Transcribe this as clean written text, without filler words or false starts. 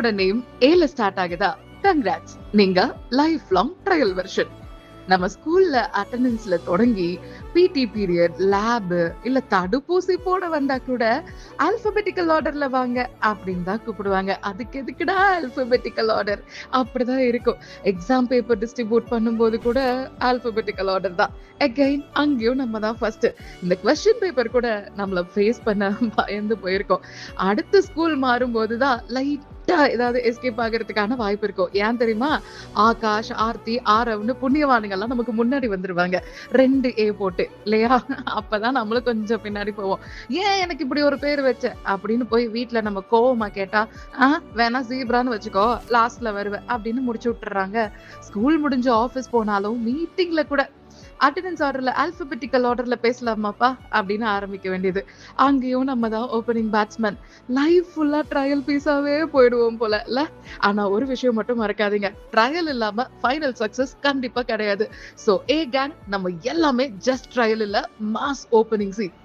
உங்களோட நேம் ஏல ஸ்டார்ட் ஆகுதா? கங்க்ராட்ஸ், நீங்க லைஃப் லாங் ட்ரையல் வெர்ஷன். நம்ம ஸ்கூல்ல அட்டெண்டன்ஸ்ல தொடங்கி பிடி பீரியட், லேப் இல்ல தடுப்பூசி போட வந்தா கூட ஆல்பபெட்டிக்கல் ஆர்டர்ல வாங்க அப்படின்னு தான் கூப்பிடுவாங்க. அதுக்கு எதுக்குடா ஆல்பபெட்டிக்கல் ஆர்டர்? அப்படிதான் இருக்கும். எக்ஸாம் பேப்பர் டிஸ்ட்ரிபியூட் பண்ணும்போது கூட ஆல்பபெட்டிக்கல் ஆர்டர் தான். அகைன் அங்கேயும் நம்ம தான் ஃபர்ஸ்ட். இந்த கொஸ்டின் பேப்பர் கூட நம்மள ஃபேஸ் பண்ண பயந்து போயிருக்கோம். அடுத்த ஸ்கூல் மாறும்போது தான் லைட்டா ஏதாவது எஸ்கேப் ஆகிறதுக்கான வாய்ப்பு இருக்கும். ஏன் தெரியுமா? ஆகாஷ், ஆர்த்தி, ஆரவ்னு புண்ணியவானுங்க எல்லாம் நமக்கு முன்னாடி வந்துருவாங்க. 2 ஏ போட்டு இல்லையா? அப்பதான் நம்மளும் கொஞ்சம் பின்னாடி போவோம். ஏன் எனக்கு இப்படி ஒரு பேர் வச்ச அப்படின்னு போய் வீட்ல நம்ம கோவமா கேட்டா, வேணா ஜீப்ரான்னு வச்சுக்கோ, லாஸ்ட்ல வருவ அப்படின்னு முடிச்சு விட்டுறாங்க. ஸ்கூல் முடிஞ்சு ஆபீஸ் போனாலும் மீட்டிங்ல கூட அட்டெண்டன்ஸ் ஆர்டர்ல ஆல்பபெட்டிக்கல் ஆர்டர்ல பேசலாமாப்பா அப்படின்னு ஆரம்பிக்க வேண்டியது. அங்கேயும் நம்ம தான் ஓப்பனிங் பேட்ஸ்மேன். லைஃப் ஃபுல்லா ட்ரையல் பீஸாவே போயிடுவோம் போல இல்ல? ஆனா ஒரு விஷயம் மட்டும் மறக்காதீங்க, ட்ரையல் இல்லாம ஃபைனல் சக்சஸ் கண்டிப்பா கிடையாது. சோ ஏ கேங், நம்ம எல்லாமே ஜஸ்ட் ட்ரையல் இல்ல, மாஸ் ஓப்பனிங் சீன்.